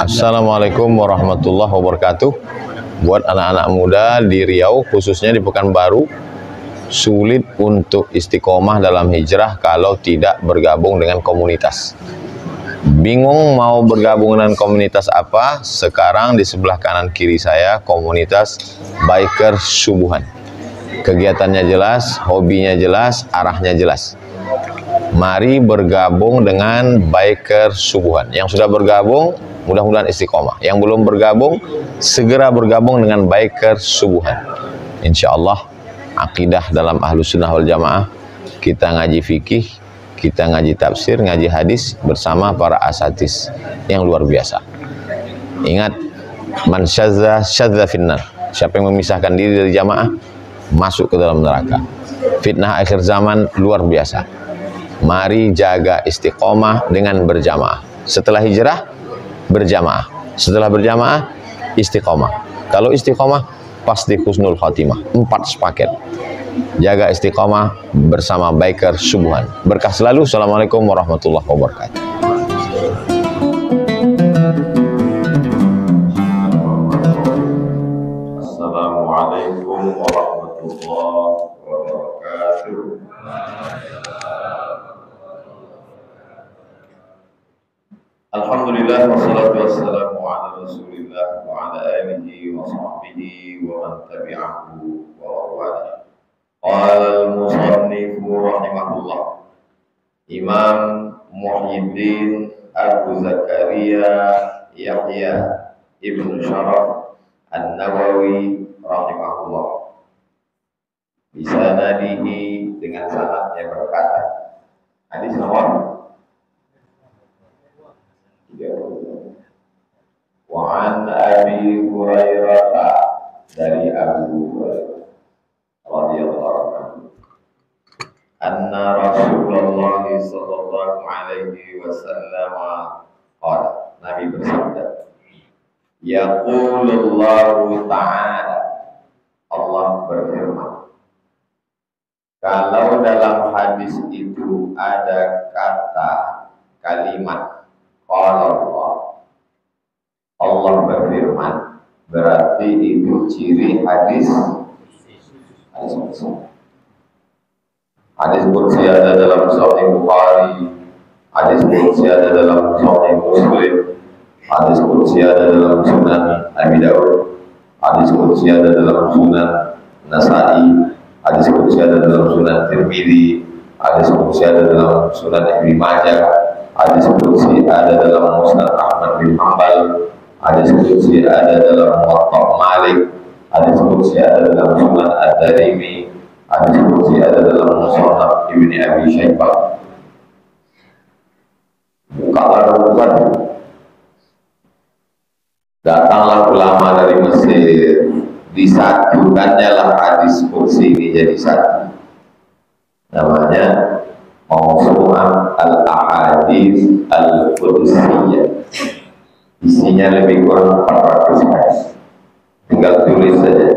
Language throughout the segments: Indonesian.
Assalamualaikum warahmatullahi wabarakatuh. Buat anak-anak muda di Riau, khususnya di Pekanbaru, sulit untuk istiqomah dalam hijrah kalau tidak bergabung dengan komunitas. Bingung mau bergabung dengan komunitas apa? Sekarang di sebelah kanan kiri saya komunitas biker subuhan. Kegiatannya jelas, hobinya jelas, arahnya jelas. Mari bergabung dengan biker subuhan. Yang sudah bergabung, mudah-mudahan istiqomah. Yang belum bergabung, segera bergabung dengan biker subuhan. Insya Allah, akidah dalam Ahlus Sunnah wal Jamaah. Kita ngaji fikih, kita ngaji tafsir, ngaji hadis bersama para asatis yang luar biasa. Ingat, man syadza syadza finnar. Siapa yang memisahkan diri dari jamaah, masuk ke dalam neraka. Fitnah akhir zaman luar biasa. Mari jaga istiqomah dengan berjamaah. Setelah hijrah, berjamaah. Setelah berjamaah, istiqomah. Kalau istiqomah, pasti husnul khatimah. 4 sepaket. Jaga istiqomah bersama biker subuhan. Berkah selalu. Assalamualaikum warahmatullahi wabarakatuh. Assalamualaikum warahmatullahi wabarakatuh. Alhamdulillah wassalatu wassalamu ala Rasulillah wa ala alihi wa sahbihi wa man tabi'ahu wa wala. Qala al-musannif rahimahullah, Imam Muhyiddin Abu Zakaria Yahya Ibn Sharaf An-Nawawi rahimahullah, bisa nadihi dengan sanadnya berkata, hadis nomor Wa'an Abi Hurairah, dari Abu Hurairah radhiyallahu anhu, anna Rasulullah sallallahu alaihi wasallam qala, Nabi bersabda, yaqulullahu ta'ala, Allah berfirman. Kalau dalam hadis itu ada kata kalimat qala Allah berfirman, berarti itu ciri hadis qudsi. Hadis qudsi ada dalam Sahih Bukhari, hadis qudsi ada dalam Sahih Muslim, hadis qudsi ada dalam Sunan Abi Dawud, hadis qudsi ada dalam Sunan Nasa'i, hadis qudsi ada dalam Sunan Tirmidzi, hadis qudsi ada dalam Sunan Ibnu Majah, hadis qudsi ada dalam Musnad Ahmad bin Hanbal, hadis qudsi ada dalam Muwatta Malik, hadis qudsi ada dalam Sunan Ad-Darimi, hadis qudsi ada dalam Musannaf Ibnu Abi Syaibah. Kalau bukan, datanglah ulama dari Mesir, disatukannya lah hadis qudsi ini jadi satu. Namanya Mawsu'ah al-Ahadits al-Qudsiyah. Isinya lebih kurang 400 hadis. Tinggal tulis saja.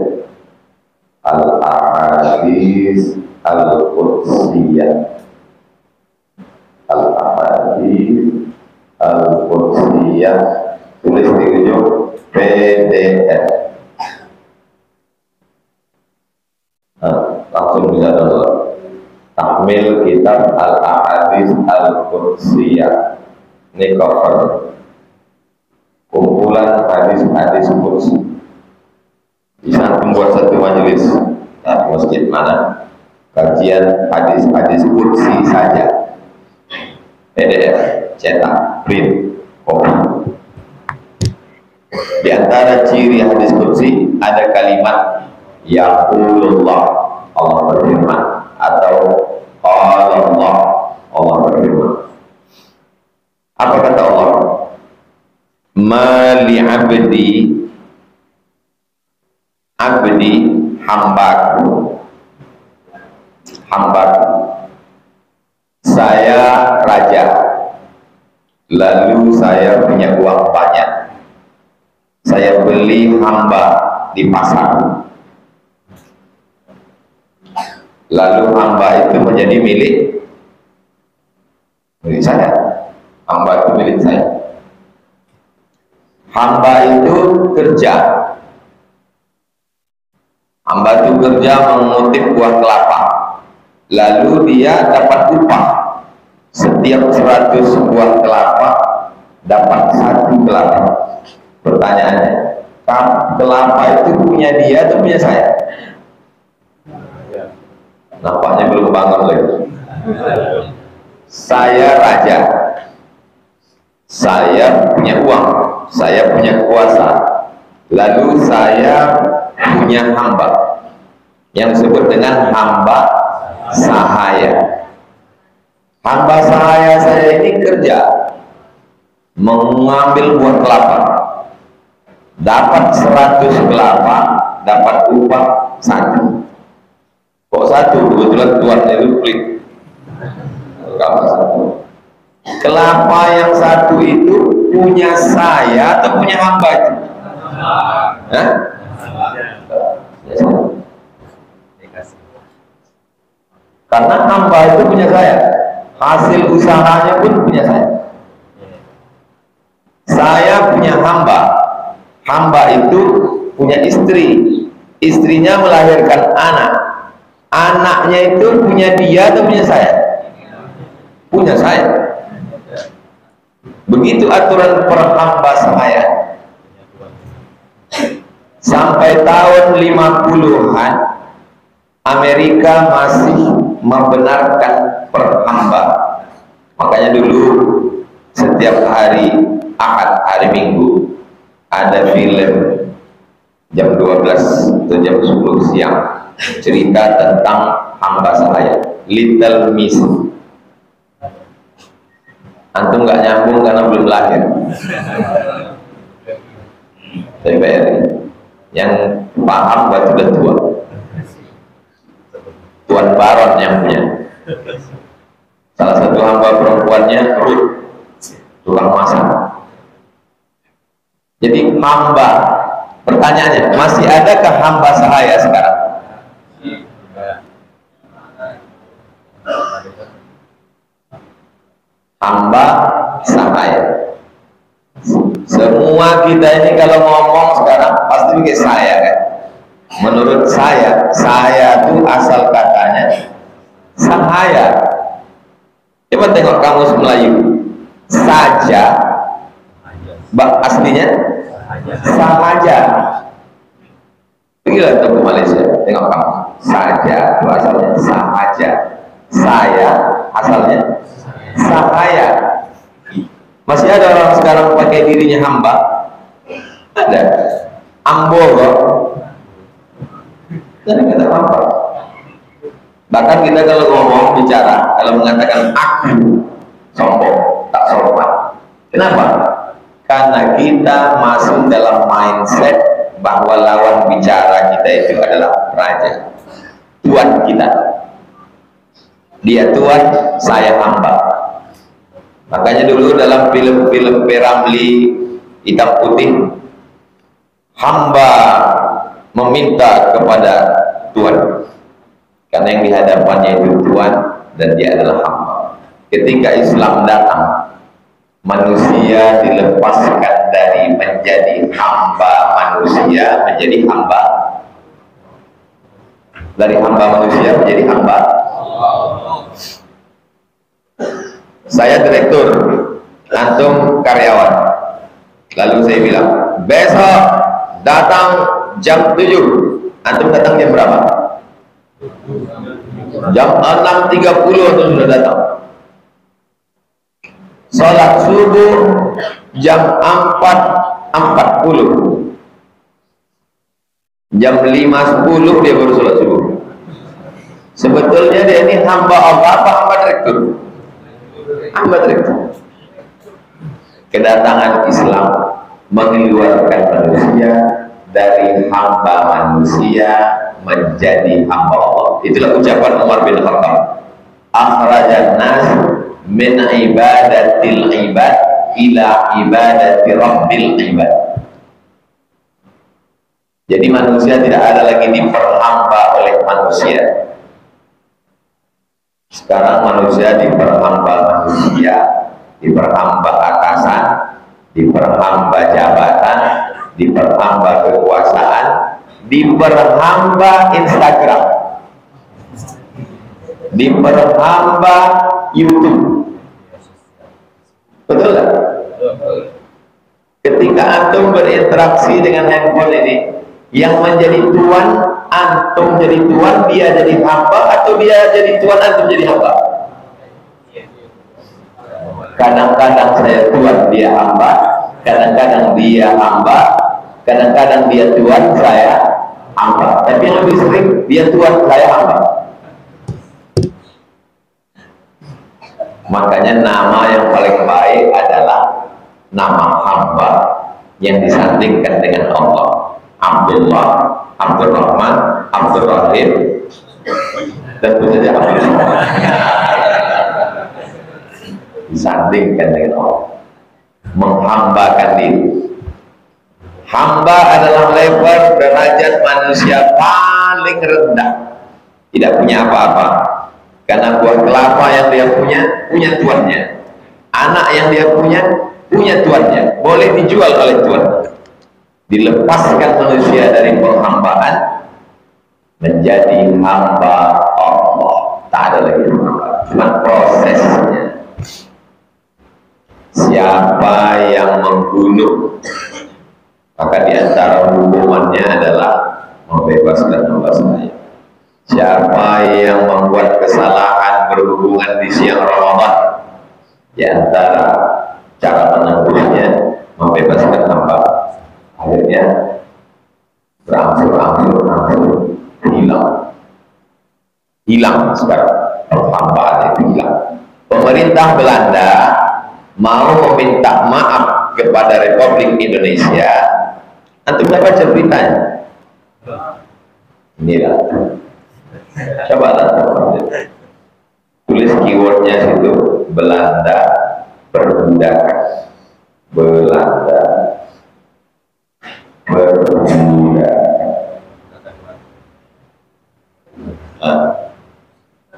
Al-Ahadits al-Qudsiyah. Al-Ahadits al-Qudsiyah. Tulis di ujung PDF. Langsung bisa download. Tahmil kitab Al-Ahadits al-Qudsiyah. Ini cover. Kumpulan hadis-hadis qudsi. Bisa membuat satu majelis di masjid mana kajian hadis-hadis qudsi saja. PDF, cetak, print, kopi. Di antara ciri hadis qudsi ada kalimat yaqulullah, Allah berfirman, atau qala Allah, Allah berfirman. Apa kata Allah? Ma li abdi, abdi hambaku, hambaku, saya raja, lalu saya punya uang banyak, saya beli hamba di pasar, lalu hamba itu menjadi milik saya, hamba itu milik saya. Hamba itu kerja. Hamba itu kerja mengutip buah kelapa. Lalu dia dapat upah. Setiap 100 buah kelapa dapat 1 kelapa. Pertanyaannya, kelapa itu punya dia atau punya saya? Nampaknya belum bangun lagi. Saya raja. Saya punya uang, saya punya kuasa, lalu saya punya hamba yang disebut dengan hamba sahaya. Hamba sahaya saya ini kerja mengambil buah kelapa, dapat 100 kelapa, dapat upah 1. Kok 1? Kebetulan tuannya itu pelit. Kelapa 1. Kelapa yang 1 itu punya saya atau punya hamba itu? Hah? Karena hamba itu punya saya, hasil usahanya pun punya saya. Saya punya hamba, hamba itu punya istri, istrinya melahirkan anak, anaknya itu punya dia atau punya saya? Punya saya. Begitu aturan per hamba saya. Sampai tahun 50-an Amerika masih membenarkan per hamba. Makanya dulu setiap hari Ahad, hari Minggu, ada film jam 12 atau jam 10 siang cerita tentang hamba saya, Little Miss. Antum nggak nyambung karena belum lahir. TVRI yang paham buat sudah tua. Tuan Baron yang punya. Salah satu hamba perempuannya Ruth, tukang masak. Jadi hamba, pertanyaannya, masih adakah hamba sahaya sekarang? Hamba sahaya. Semua kita ini kalau ngomong sekarang pasti pakai saya kan. Menurut saya itu asal katanya sahaya. Coba tengok kamus Melayu. Saja, aslinya sahaja. Pergilah ke Malaysia, tengok kamu. Saja itu asalnya sahaja. Saya asalnya sahaya. Masih ada orang sekarang pakai dirinya hamba? Ada. Ambo kok. Jadi kata apa? Bahkan kita kalau ngomong bicara, kalau mengatakan aku sombong, tak sopan. Kenapa? Karena kita masuk dalam mindset bahwa lawan bicara kita itu adalah raja, tuan kita. Dia tuan, saya hamba. Makanya dulu dalam film-film P.Ramlee hitam putih, hamba meminta kepada tuan, karena yang dihadapannya itu tuan dan dia adalah hamba. Ketika Islam datang, manusia dilepaskan dari menjadi hamba manusia menjadi hamba, dari hamba manusia menjadi hamba. Saya direktur, antum karyawan. Lalu saya bilang, besok datang jam 7. Antum datang jam berapa? Jam 6.30 antum sudah datang. Sholat subuh jam 4.40. Jam 5.10 dia baru sholat subuh. Sebetulnya dia ini hamba Allah apa hamba direktur? Hamba direktur. Kedatangan Islam mengeluarkan manusia dari hamba manusia menjadi hamba Allah. Itulah ucapan Umar bin Khattab. Akhrajan nas min ibadatil ibad ila ibadati rabbil ibad. Jadi manusia tidak ada lagi diperhamba oleh manusia. Sekarang manusia diperhamba manusia, diperhamba atasan, diperhamba jabatan, diperhamba kekuasaan, diperhamba Instagram, diperhamba YouTube. Betul tak? Ketika antum berinteraksi dengan handphone ini, yang menjadi tuan, antum jadi tuan, dia jadi hamba, atau dia jadi tuan, antum jadi hamba? Kadang-kadang saya tuan, dia hamba. Kadang-kadang dia hamba. Kadang-kadang dia tuan, saya hamba. Tapi yang lebih sering, dia tuan, saya hamba. Makanya nama yang paling baik adalah nama hamba yang disandingkan dengan Allah. Abdullah, Abdurrahman, Abdurrahim, tentu saja Abdullah disandingkan dengan Allah, menghambakan diri. Hamba adalah level derajat manusia paling rendah, tidak punya apa-apa, karena buah kelapa yang dia punya tuannya, anak yang dia punya tuannya, boleh dijual oleh tuannya. Dilepaskan manusia dari penghambaan menjadi hamba Allah. Tak ada lagi hamba, cuma prosesnya. Siapa yang membunuh, maka diantara hukumannya adalah membebaskan hamba saya. Siapa yang membuat kesalahan berhubungan di siang Ramadan, diantara cara menembusnya membebaskan hamba. Akhirnya berangsur-angsur hilang sekarang, penghambaan itu hilang. Pemerintah Belanda mau meminta maaf kepada Republik Indonesia. Antum dapat baca beritanya? Inilah, coba tulis keywordnya situ, Belanda perbudakan, Belanda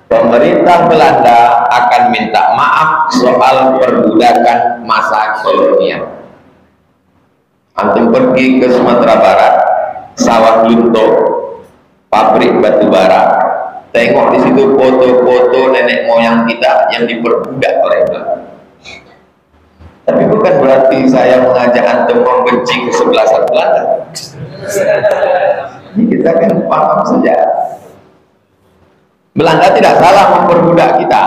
pemerintah Belanda akan minta maaf soal perbudakan masa kolonial. Antum pergi ke Sumatera Barat, sawah lunto, pabrik batu bara, tengok di situ foto-foto nenek moyang kita yang diperbudak oleh Belanda. Tapi bukan berarti saya mengajak antum membenci kesebelasan Belanda. Ini kita kan paham saja. Belanda tidak salah memperbudak kita.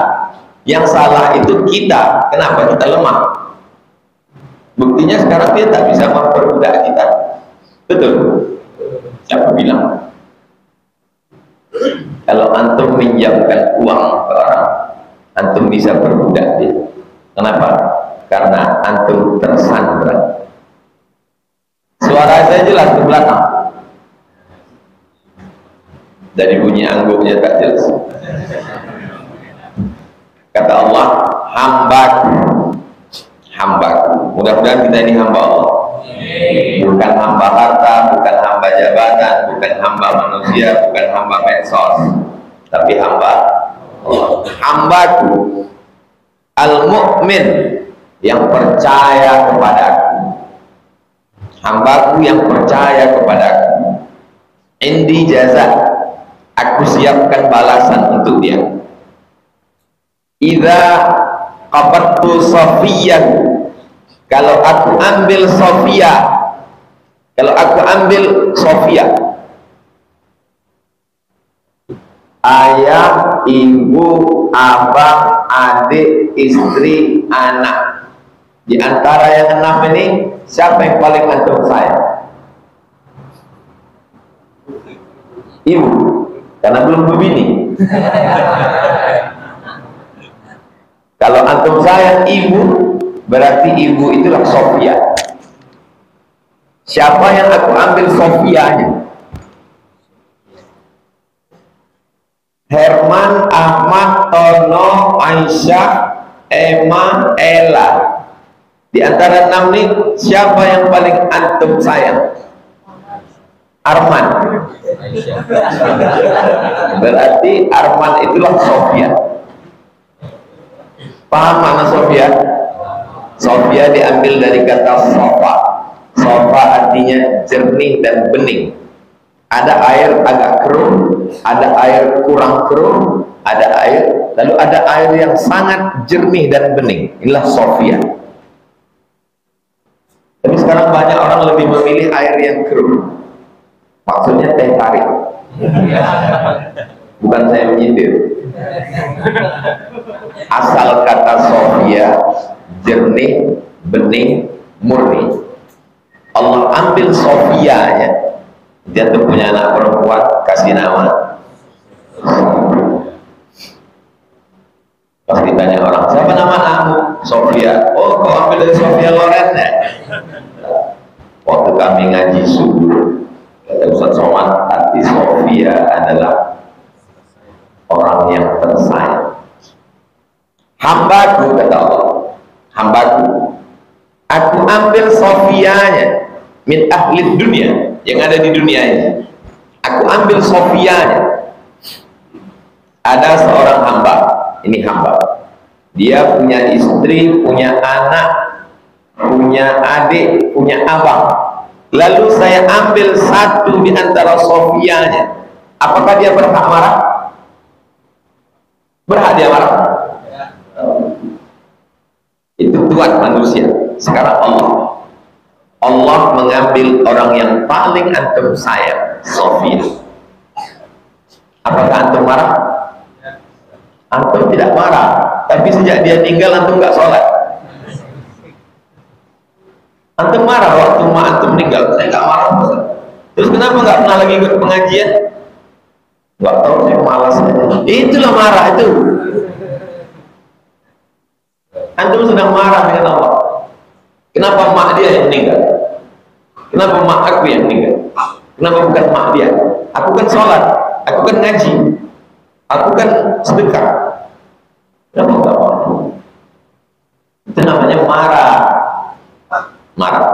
Yang salah itu kita. Kenapa kita lemah? Buktinya sekarang dia tak bisa memperbudak kita. Betul? Siapa bilang? Kalau antum minjamkan uang ke orang, antum bisa perbudak dia. Kenapa? Karena antum tersandra. Suara saya jelas ke belakang. Dari bunyi angguknya tak jelas. Kata Allah, hambaku. Mudah-mudahan kita ini hamba Allah. Bukan hamba harta, bukan hamba jabatan, bukan hamba manusia, bukan hamba medsos, tapi hamba Allah. Hambaku al-mu'min, yang percaya kepadaku, hambaku yang percaya kepadaku. Indi jaza, aku siapkan balasan untuk dia. Idza qabattu safiyahu, kalau aku ambil Sofia, ayah, ibu, abang, adik, istri, anak. Di antara yang 6 ini, siapa yang paling antum sayang? Ibu, karena belum berbini. Kalau antum sayang ibu, berarti ibu itulah Sofia. Siapa yang aku ambil Sofianya? Herman, Ahmad, Tono, Aisyah, Emma, Ella. Di antara 6 ini, siapa yang paling antum sayang? Arman. Berarti Arman itulah Sofia. Paham mana Sofia? Sofia diambil dari kata sofa. Sofa artinya jernih dan bening. Ada air agak keruh, ada air kurang keruh, ada air, lalu ada air yang sangat jernih dan bening. Inilah Sofia. Tapi sekarang banyak orang lebih memilih air yang keruh. Maksudnya teh tarik. Bukan saya menyindir. Asal kata Sofia, jernih, bening, murni. Allah ambil Sofianya. Dia tuh punya anak perempuan, kasih nama. Pasti tanya orang, siapa nama anakmu? Sofia. Oh, kau ambil dari Sofia Loren ya? Waktu kami ngaji subuh, kata Ustaz Somad, arti Sofia adalah orang yang tersayang. Hambaku, kata Allah, hambaku, aku ambil Sofianya min ahli dunia, yang ada di dunia ini. Aku ambil Sofianya. Ada seorang hamba, ini hamba, dia punya istri, punya anak, punya adik, punya abang. Lalu saya ambil satu di antara Sofianya. Apakah dia berhak marah? Berhak dia marah? Itu Tuhan manusia. Sekarang Allah mengambil orang yang paling antum sayang, Sofia. Apakah antum marah? Antum tidak marah, tapi sejak dia tinggal antum nggak sholat. Antum marah waktu antum meninggal. Saya nggak marah. Terus kenapa nggak pernah lagi ikut pengajian? Nggak tahu, saya malas aja. Itulah marah itu. Antum sedang marah dengan Allah. Kenapa mak dia yang meninggal? Kenapa mak aku yang meninggal? Kenapa bukan mak dia? Aku kan sholat, aku kan ngaji, aku kan sedekah. Kenapa enggak marah? Itu namanya marah. Marah.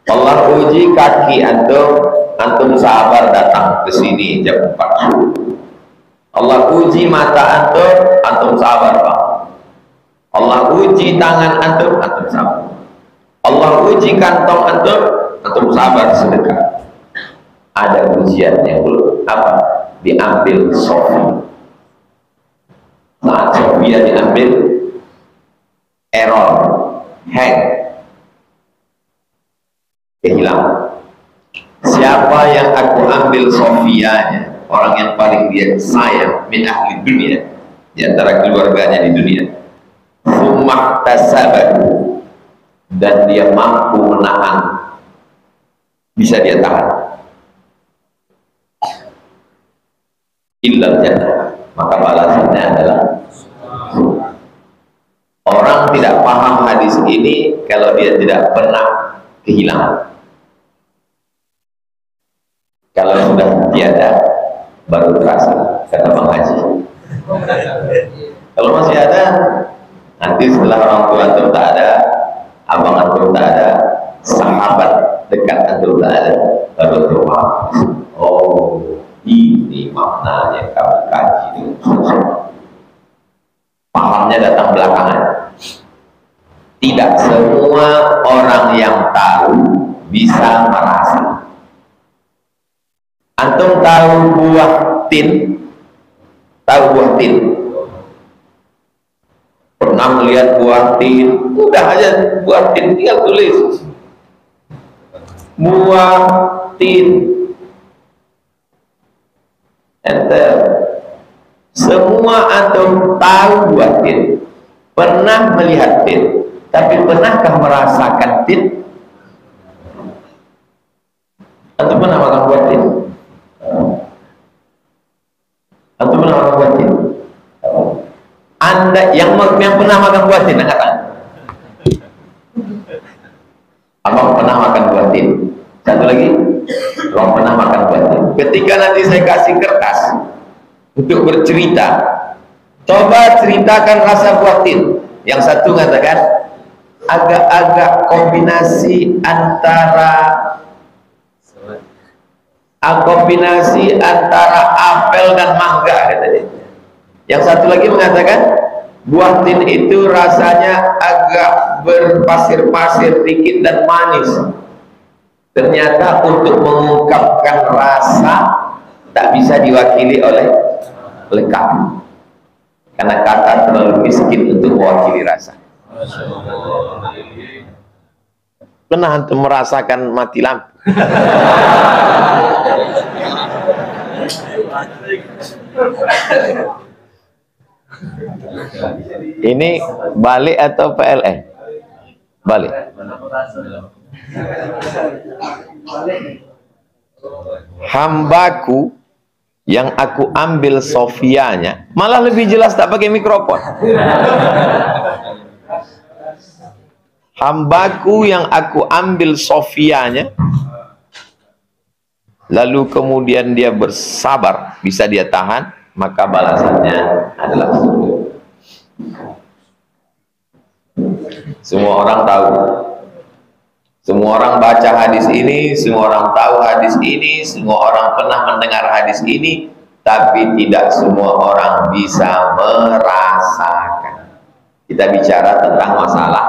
Allah uji kaki antum sabar datang ke sini jam 4 subuh. Allah uji mata antum sabar, Pak. Allah uji tangan antum sabar. Allah uji kantong antum sabar sedekah. Ada ujian yang belum apa? Diambil Sofia. Saat Sofia diambil, error, hang, kehilangan. Siapa yang aku ambil Sofianya, orang yang paling dia sayang min ahli dunia, di antara keluarganya di dunia, summa tasabahu, dan dia mampu menahan, bisa dia tahan, illal jannah, maka balasannya adalah orang tidak paham hadis ini kalau dia tidak pernah kehilangan. Kalau sudah tiada baru terasa, kata Bang Haji. Kalau masih ada, nanti setelah orang tua antum tak ada, abang antum tak ada, sahabat dekat antum tak ada, baru terima. Oh, ini maknanya kami kaji dengan susah. Pahamnya datang belakangan. Tidak semua orang yang tahu bisa merasa. Antum tahu buah tin? Tahu buah tin? Pernah melihat buah tin? Udah aja buah tin, tinggal tulis buah tin, enter. Semua antum tahu buah tin, pernah melihat tin, tapi pernahkah merasakan tin? Antum pernah makan buah tin? Antum pernah makan buah tin? Anda yang pernah makan buah tin, angkat tangan. Abang pernah makan buah tin. Satu lagi, abang pernah makan buah tin. Ketika nanti saya kasih kertas untuk bercerita, coba ceritakan rasa buah tin. Yang satu mengatakan agak-agak kombinasi antara apel dan mangga, katanya. Yang satu lagi mengatakan Buah tin itu rasanya agak berpasir-pasir dikit dan manis. Ternyata untuk mengungkapkan rasa tak bisa diwakili oleh kata, karena kata terlalu miskin untuk mewakili rasa. Pernah antum merasakan mati lampu? Ini balik atau PLN? Balik. Hambaku yang aku ambil sofianya, malah lebih jelas tak pakai mikrofon. Hambaku yang aku ambil sofianya, lalu kemudian dia bersabar, bisa dia tahan, maka balasannya adalah surga. Semua orang tahu, semua orang baca hadis ini, semua orang tahu hadis ini, semua orang pernah mendengar hadis ini, tapi tidak semua orang bisa merasakan. Kita bicara tentang masalah.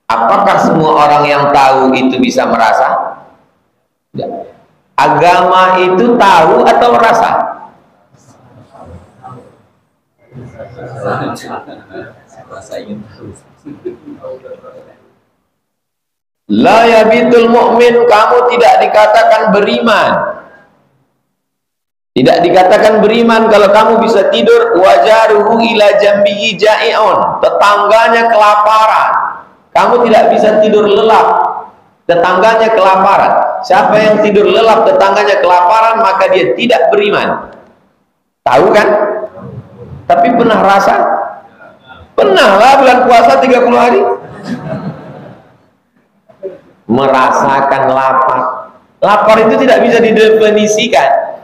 Apakah semua orang yang tahu itu bisa merasa? Tidak. Agama itu tahu atau merasa? La yabitul mu'min, kamu tidak dikatakan beriman. Tidak dikatakan beriman kalau kamu bisa tidur wajaruhu ila jambihi ja'i'un, tetangganya kelaparan. Kamu tidak bisa tidur lelap, tetangganya kelaparan. Siapa yang tidur lelap tetangganya kelaparan, maka dia tidak beriman. Tahu kan? Tapi pernah rasa? Pernah lah bulan puasa 30 hari. Merasakan lapar. Lapar itu tidak bisa didefinisikan.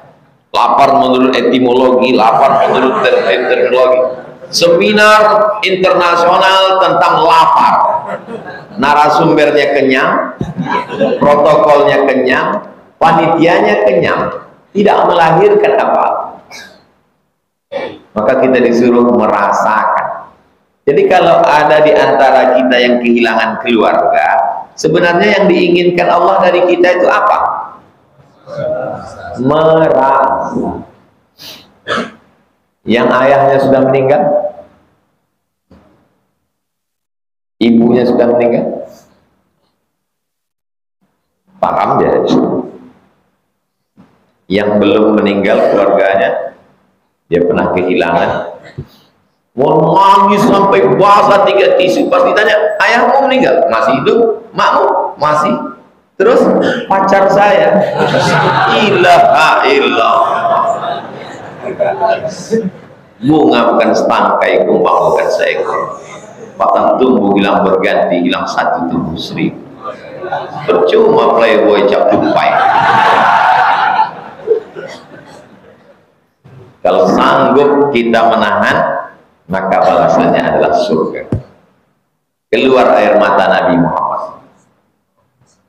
Lapar menurut etimologi, lapar menurut terminologi. Seminar internasional tentang lapar. Narasumbernya kenyang, protokolnya kenyang, panitianya kenyang, tidak melahirkan apa. Maka kita disuruh merasakan. Jadi kalau ada di antara kita yang kehilangan keluarga, sebenarnya yang diinginkan Allah dari kita itu apa? Merasa. Yang ayahnya sudah meninggal, ibunya sudah meninggal, paham ya? Yang belum meninggal keluarganya, dia pernah kehilangan, mau nangis sampai basah 3 tisu. Pas ditanya, ayahmu meninggal? Masih hidup? Makmu? Masih. Terus pacar saya, ilaha illallah. Bunga bukan setangkai, kumbang bukan seekor. Patah tumbuh hilang berganti, hilang satu tumbuh 1000. Percuma playboy cap tupai. Kalau sanggup kita menahan, maka balasannya adalah surga. Keluar air mata Nabi Muhammad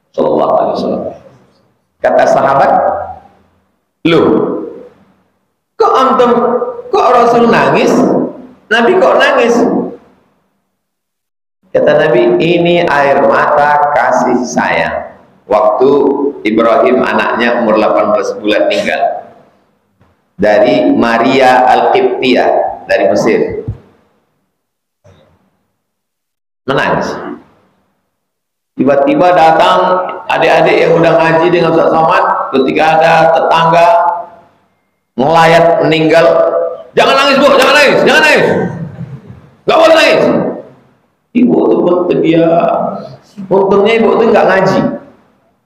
Sallallahu Alaihi Wasallam. Kata sahabat, loh, kok Rasul nangis? Nabi kok nangis? Kata Nabi, ini air mata kasih sayang. Waktu Ibrahim anaknya umur 18 bulan meninggal, dari Maria Al-Qibtiyah dari Mesir, menangis. Tiba-tiba datang adik-adik yang udah ngaji dengan Ustaz Somad, ketika ada tetangga ngelayat meninggal, jangan nangis bu, jangan nangis, jangan nangis, nggak boleh nangis. Ibu tuh bersedia. Untungnya ibu tuh nggak ngaji.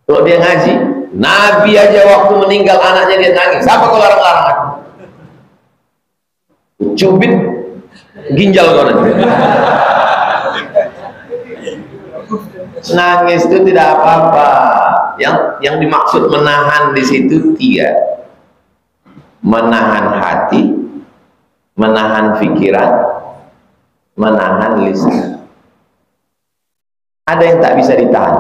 Kalau dia ngaji, Nabi aja waktu meninggal anaknya dia nangis. Siapa kau larang-larang aku? Cubit ginjal kau nanti. Nangis itu tidak apa-apa. Yang dimaksud menahan di situ 3. Menahan hati, menahan pikiran, menahan lisan. Ada yang tak bisa ditahan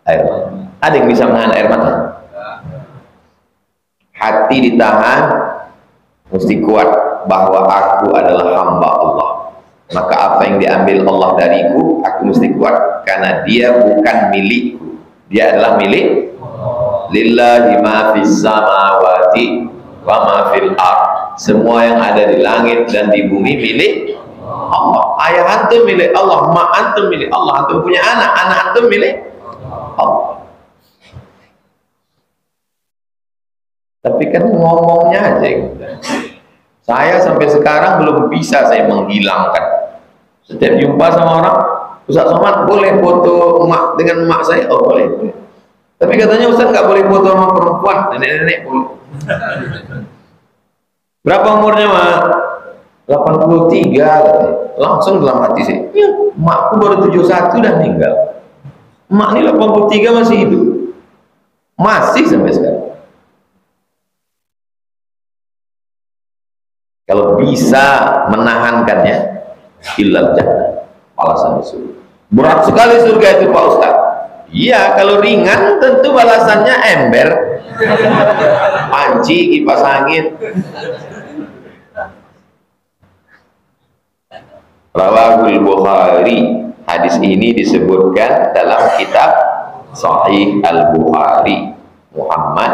air mata. Ada yang bisa menahan air mata. Hati ditahan, mesti kuat bahwa aku adalah hamba Allah. Maka apa yang diambil Allah dariku, aku mesti kuat, karena dia bukan milikku, dia adalah milik lillahi ma fis samawati wa ma fil ard. Semua yang ada di langit dan di bumi milik Allah. Ayah antum milik Allah, mak antum milik Allah, antum punya anak, anak antum milik Allah. Tapi kan ngomongnya aja. Saya sampai sekarang belum bisa saya menghilangkan. Setiap jumpa sama orang, Ustaz Somad boleh foto emak dengan emak saya? Oh boleh. Tapi katanya Ustaz nggak boleh foto sama perempuan, nenek-nenek boleh. Berapa umurnya mak? 83 katanya. Langsung dalam hati saya, ya, emakku baru 71 dah meninggal. Emak ini 83 masih hidup, masih sampai sekarang. Kalau bisa menahankannya, ilal jannah, balasan surga. Berat sekali surga itu Pak Ustaz. Iya, kalau ringan tentu balasannya ember, panci, kipas angin. Rawahul Bukhari, hadis ini disebutkan dalam kitab Sahih Al-Bukhari. Muhammad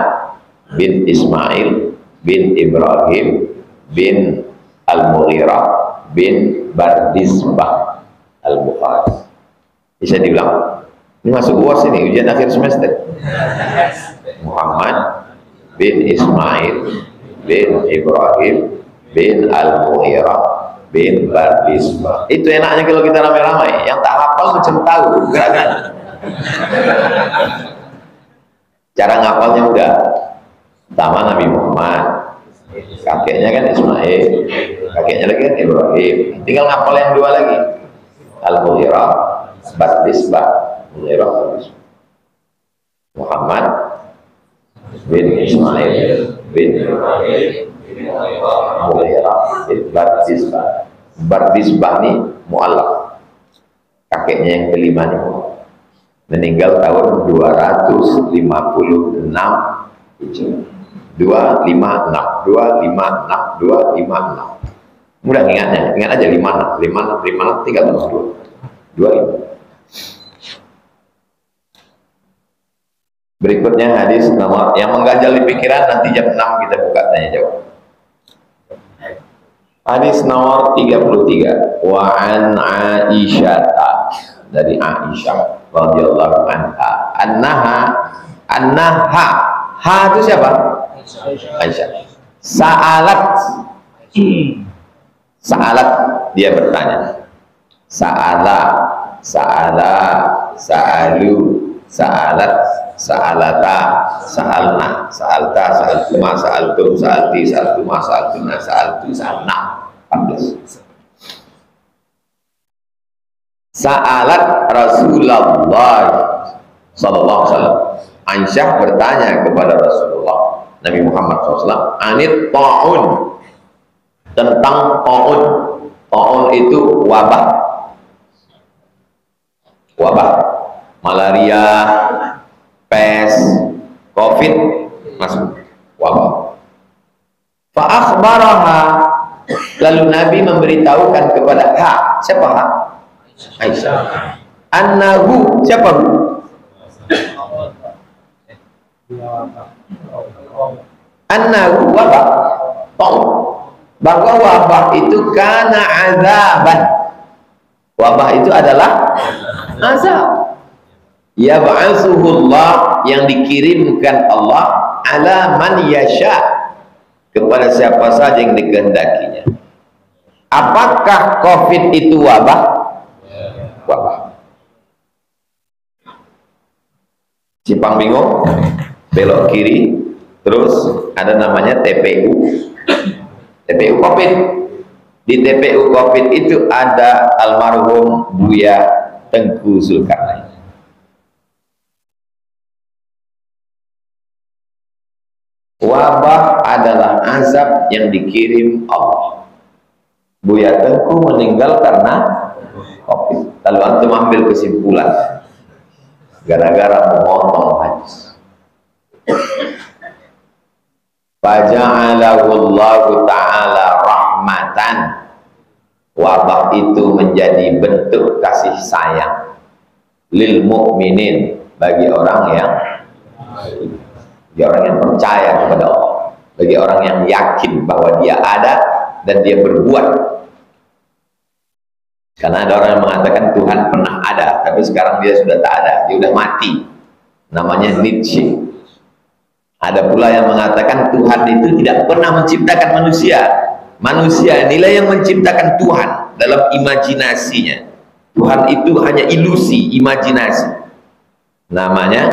bin Ismail bin Ibrahim bin Al-Mughirah bin Bardisbah Al-Bukhari. Bisa dibilang ini masuk UAS, ini ujian akhir semester. Muhammad bin Ismail bin Ibrahim bin Al-Mughirah bin Bardisbah. Itu enaknya kalau kita ramai-ramai, yang tak hafal macam tahu gerak-gerak. Cara ngapalnya udah, pertama Nabi Muhammad, kakeknya kan Ismail, kakeknya lagi kan Ibrahim, tinggal ngapal yang dua lagi, Al-Mughirah, Bardisbah, Muhammad bin Ismail bin Ibrahim, Mughirah bin Bardisbah. Bardisbah ini mu'allaf, kakeknya yang kelima nih, meninggal tahun 256 Hijriah. 256. Mudah ingatnya, ingat aja 56 3 tambah 2 25. Berikutnya hadis nomor yang mengganjal di pikiran, nanti jam 6 kita buka tanya jawab. Hadis nomor 33. Wa an Aisyah, dari Aisyah radhiyallahu anha, annaha, ha itu siapa? Aisyah. Sa'alat, dia bertanya. Sa'alu, sa'alat, sa'alata, sa'alna, sa'alta, sa'altuma, sa'altum, sa'alti, sa'altuma, sa'altuna, sa'altu, sa'alna. 14. Sa'alat Rasulullah sallallahu alaihi wasallam. Aisyah bertanya kepada Rasulullah Nabi Muhammad SAW, anit ta'un, tentang ta'un. Ta'un itu wabah, malaria, pes, covid, masuk wabah. Fa'akhbaraha, lalu Nabi memberitahukan kepada siapa Aisyah, annahu, siapa annahu wabah, bahwa wabah itu kana azaban, wabah itu adalah azab, yab'atsuhullah, yang dikirimkan Allah, ala man yasha, kepada siapa saja yang dikehendakinya. Apakah COVID itu wabah? Wabah. Simpang bingung, belok kiri, terus ada namanya TPU COVID. Di TPU COVID itu ada almarhum Buya Tengku Zulkarnain. Wabah adalah azab yang dikirim Allah. Buya Tengku meninggal karena COVID. Lalu antum ambil kesimpulan, gara-gara memotong hadis. Faja'alahu Allahu ta'ala rahmatan. Wabah itu menjadi bentuk kasih sayang lil mu'minin, bagi orang yang percaya kepada Allah, bagi orang yang yakin bahwa dia ada dan dia berbuat. Karena ada orang yang mengatakan Tuhan pernah ada, tapi sekarang dia sudah tak ada, dia sudah mati. Namanya Nietzsche. Ada pula yang mengatakan Tuhan itu tidak pernah menciptakan manusia. Manusia inilah yang menciptakan Tuhan dalam imajinasinya. Tuhan itu hanya ilusi, imajinasi. Namanya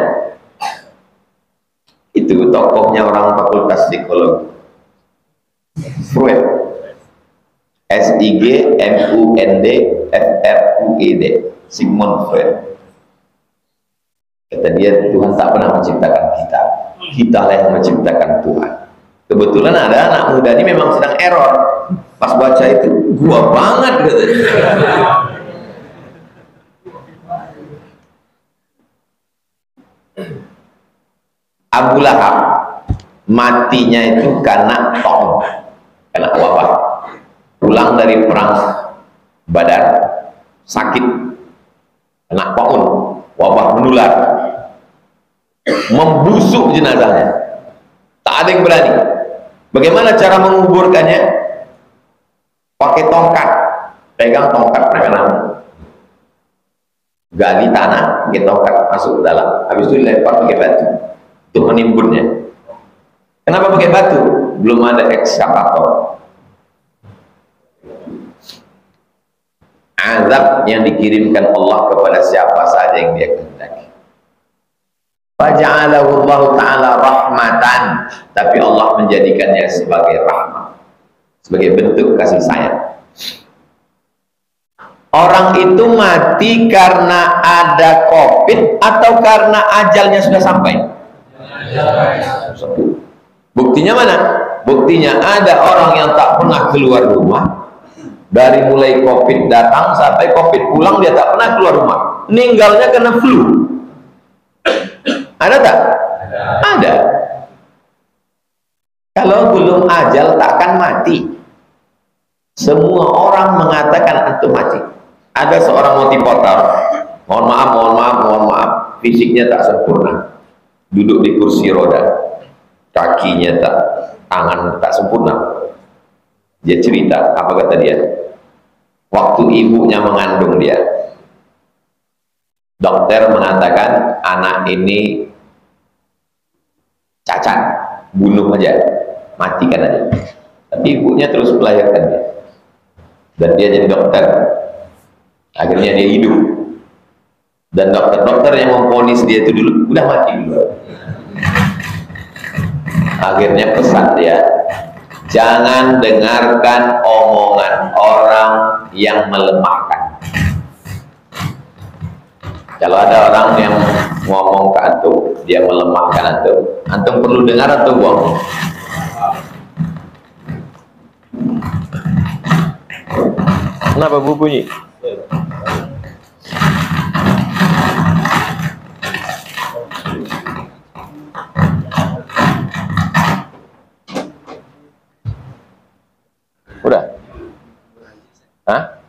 itu tokohnya orang fakultas psikologi, Freud. SIGMUND Sigmund Freud. Kata dia, Tuhan tak pernah menciptakan kita, kita yang menciptakan Tuhan. Kebetulan ada anak muda ini memang sedang error. Pas baca itu, gua banget katanya. Abu Lahab matinya itu karena taun, karena wabah. Pulang dari perang Badar, sakit, kena taun, wabah menular, membusuk jenazahnya. Tak ada yang berani. Bagaimana cara menguburkannya? Pakai tongkat, pegang tongkat mereka nama, gali tanah, pakai tongkat masuk ke dalam. Habis itu dilempar pakai batu untuk menimbunnya. Kenapa pakai batu? Belum ada ekskavator. Azab yang dikirimkan Allah kepada siapa saja yang dia kehendaki. Faja'alahu Allah Ta'ala rahmatan, tapi Allah menjadikannya sebagai rahmat, sebagai bentuk kasih sayang. Orang itu mati karena ada COVID atau karena ajalnya sudah sampai? Buktinya mana? Buktinya ada orang yang tak pernah keluar rumah, dari mulai COVID datang sampai COVID pulang dia tak pernah keluar rumah, meninggalnya karena flu. Ada tak? Ada. Kalau belum ajal takkan mati. Semua orang mengatakan antum mati. Ada seorang motivator, mohon maaf, fisiknya tak sempurna, duduk di kursi roda, kakinya tak, tangan tak sempurna. Dia cerita, apa kata dia? Waktu ibunya mengandung dia, dokter mengatakan anak ini cacat, bunuh aja, matikan aja. Tapi ibunya terus melahirkan dia, dan dia jadi dokter. Akhirnya dia hidup, dan dokter-dokter yang memvonis dia itu dulu udah mati dulu. Akhirnya pesan dia, jangan dengarkan omongan orang yang melemahkan. Kalau ada orang yang ngomong ke antum, dia melemahkan antum, antum perlu dengar atau buang? Kenapa bu bunyi? Udah? Hah?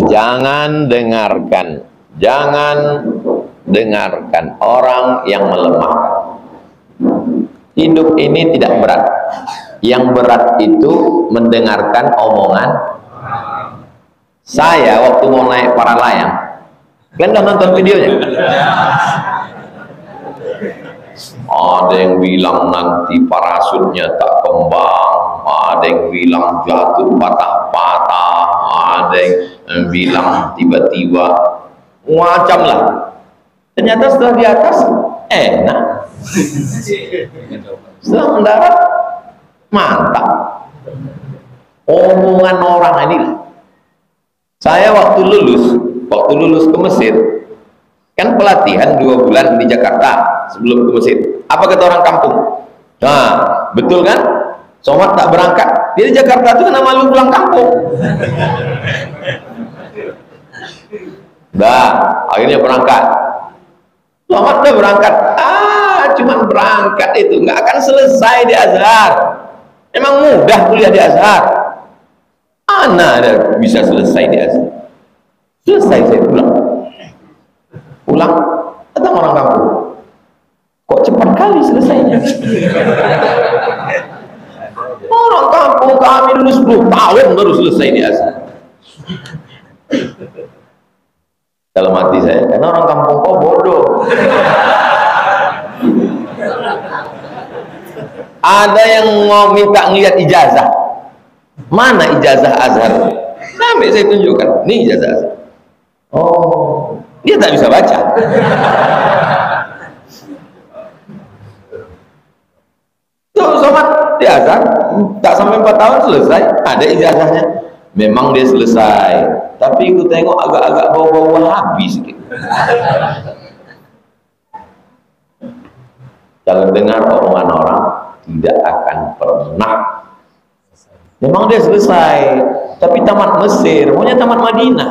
Jangan dengarkan orang yang melemahkan. Hidup ini tidak berat. Yang berat itu mendengarkan omongan. Saya waktu mau naik para layang, kalian udah nonton videonya? Ada yang bilang nanti parasutnya tak kembang, ada yang bilang jatuh patah-patah, ada yang bilang tiba-tiba macam lah. Ternyata setelah di atas enak, setelah mendarat mantap. Omongan orang ini. Saya waktu lulus ke Mesir, kan pelatihan 2 bulan di Jakarta sebelum ke Mesir. Apa kata orang kampung? Nah, betul kan? Somad tak berangkat. Dia di Jakarta itu kena malu pulang kampung. Dah, akhirnya berangkat. Somad udah berangkat. cuma berangkat itu, nggak akan selesai di Azhar. Memang mudah kuliah di Azhar. Ana ada bisa selesai di Azhar. Selesai saya pulang datang orang kampung, kok cepat kali selesainya. Orang kampung kami dulu 10 tahun baru selesai di Azhar. Dalam hati saya, karena orang kampung kok bodoh. Ada yang mau minta ngeliat ijazah, mana ijazah Azhar? Sampai saya tunjukkan, ini ijazah Azhar. Oh, dia tak bisa baca. Tuh somat di Azhar, tak sampai 4 tahun selesai, ada ijazahnya. Memang dia selesai, tapi aku tengok agak-agak bau-bau Wahabi sedikit. Kalau dengar omongan orang, tidak akan pernah. Memang dia selesai, tapi tamat Mesir, maunya tamat Madinah.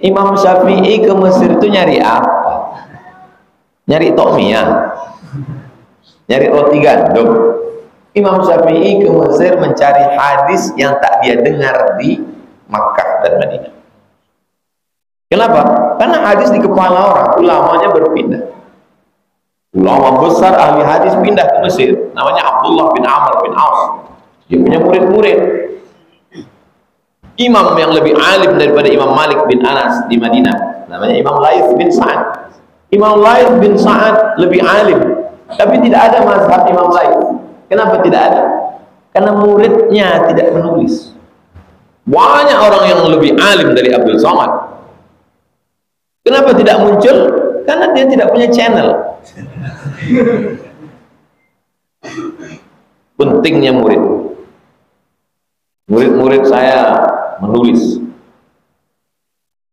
Imam Syafi'i ke Mesir itu nyari apa? Nyari tokmiyah, nyari roti gandum. Imam Syafi'i ke Mesir mencari hadis yang tak dia dengar di Makkah dan Madinah. Kenapa? Karena hadis di kepala orang, ulamanya berpindah. Ulama besar ahli hadis pindah ke Mesir, namanya Abdullah bin Amr bin Auf. Dia punya murid-murid. Imam yang lebih alim daripada Imam Malik bin Anas di Madinah, namanya Imam Laits bin Sa'ad. Imam Laits bin Sa'ad lebih alim, tapi tidak ada mazhab Imam Laits. Kenapa tidak ada? Karena muridnya tidak menulis. Banyak orang yang lebih alim dari Abdul Somad. Kenapa tidak muncul? Karena dia tidak punya channel. Pentingnya murid. Murid-murid saya menulis.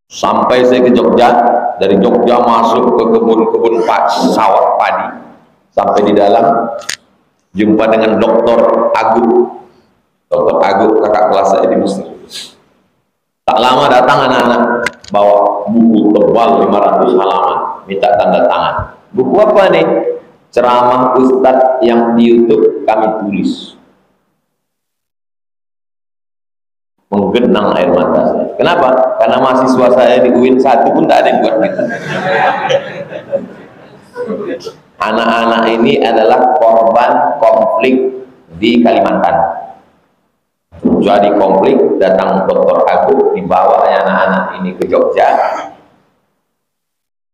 Sampai saya ke Jogja, dari Jogja masuk ke kebun-kebun sawah padi. Sampai di dalam, jumpa dengan Dr. Agung. Dr. Agung kakak kelas saya di Mesir. Tak lama datang anak-anak bawa buku tebal 500 halaman, minta tanda tangan. Buku apa nih? Ceramah Ustadz yang di YouTube kami tulis. Menggenang air mata saya. Kenapa? Karena mahasiswa saya di UIN 1 pun tak ada yang buat gitu. Anak-anak ini adalah korban konflik di Kalimantan. Jadi konflik, datang Dr. Agung, dibawa anak-anak ini ke Jogja.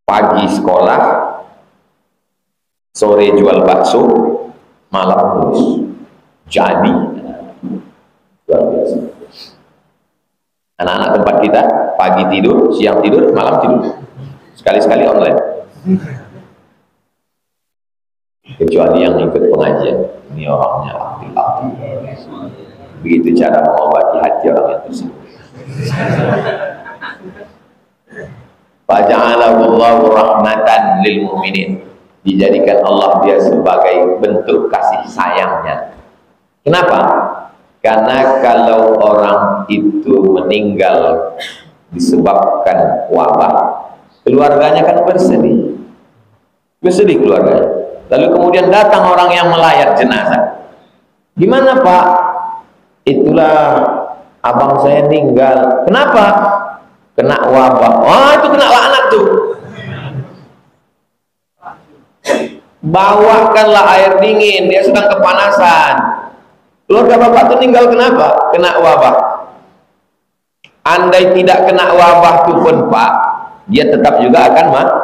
Pagi sekolah, sore jual bakso, malam lulus. Jadi luar biasa. Anak-anak tempat kita pagi tidur, siang tidur, malam tidur. Sekali-sekali online. Kecuali yang ikut pengajian, ini orangnya aktif. Begitu cara mengobati hati orang yang tersebut. Faja'alahullahu rahmatan lil mu'minin. Dijadikan Allah dia sebagai bentuk kasih sayangnya. Kenapa? Karena kalau orang itu meninggal disebabkan wabah, keluarganya kan bersedih. Bersedih keluarganya. Lalu kemudian datang orang yang melayat jenazah. Gimana Pak? Itulah abang saya meninggal. Kenapa? Kena wabah. Wah, itu kena laknat tuh. Bawakanlah air dingin, dia sedang kepanasan. Keluarga bapak itu meninggal kenapa? Kena wabah. Andai tidak kena wabah itu pun Pak, dia tetap juga akan mati.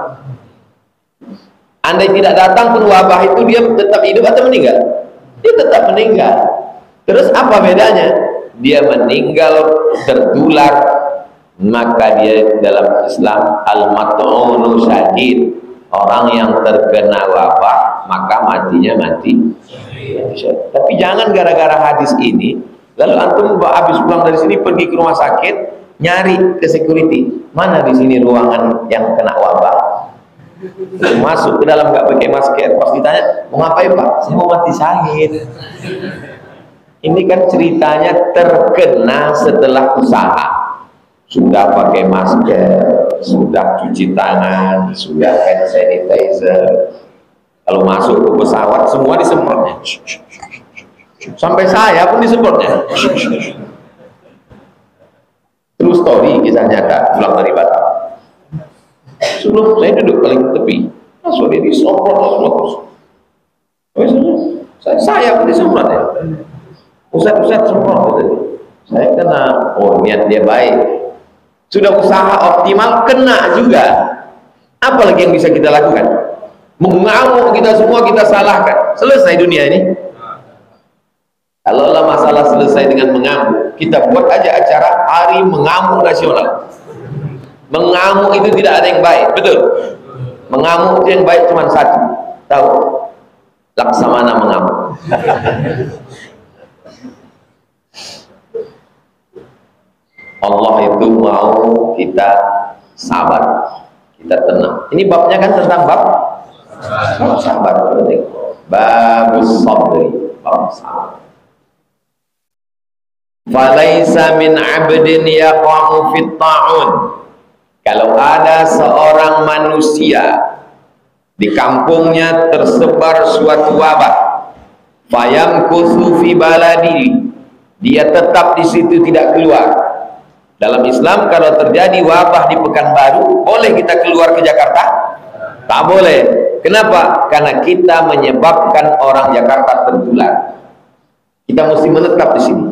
Andai tidak datang pun wabah itu, dia tetap hidup atau meninggal? Dia tetap meninggal. Terus apa bedanya? Dia meninggal tertular, maka dia dalam Islam al-mat'unu syahid. Orang yang terkena wabah maka matinya mati. Tapi jangan gara-gara hadis ini lalu antum habis pulang dari sini pergi ke rumah sakit nyari ke security, mana di sini ruangan yang kena wabah. Masuk ke dalam nggak pakai masker, pas ditanya mau ngapain Pak? Saya mau mati syahid. Ini kan ceritanya terkena setelah usaha. sudah pakai masker, sudah cuci tangan, sudah hand sanitizer. Kalau masuk ke pesawat semua disemprotnya. Sampai saya pun disemprotnya. True story, kisah nyata, pulang dari Batam. Sebelum saya duduk paling tepi, langsung dia disemprot semua terus. Saya pun disemprot ya. Ustaz semprot gitu. Saya kena, oh niat dia baik. Sudah usaha optimal, kena juga. Apalagi yang bisa kita lakukan? Mengamuk kita semua, kita salahkan. Selesai dunia ini. Kalau masalah selesai dengan mengamuk, kita buat aja acara hari mengamuk nasional. Mengamuk itu tidak ada yang baik, betul? Mengamuk itu yang baik cuma satu. Tahu? Laksamana mengamuk. Allah itu mau kita sabar, kita tenang. Ini babnya kan tentang bab sabar. Babus sabri, bab sabar. Falaisa min 'abdin yaqa'u fit ta'un. Kalau ada seorang manusia di kampungnya tersebar suatu wabah, fayamkuthu fi baladi, dia tetap di situ tidak keluar. Dalam Islam kalau terjadi wabah di Pekanbaru, boleh kita keluar ke Jakarta? Tak boleh. Kenapa? Karena kita menyebabkan orang Jakarta tertular. Kita mesti menetap di sini.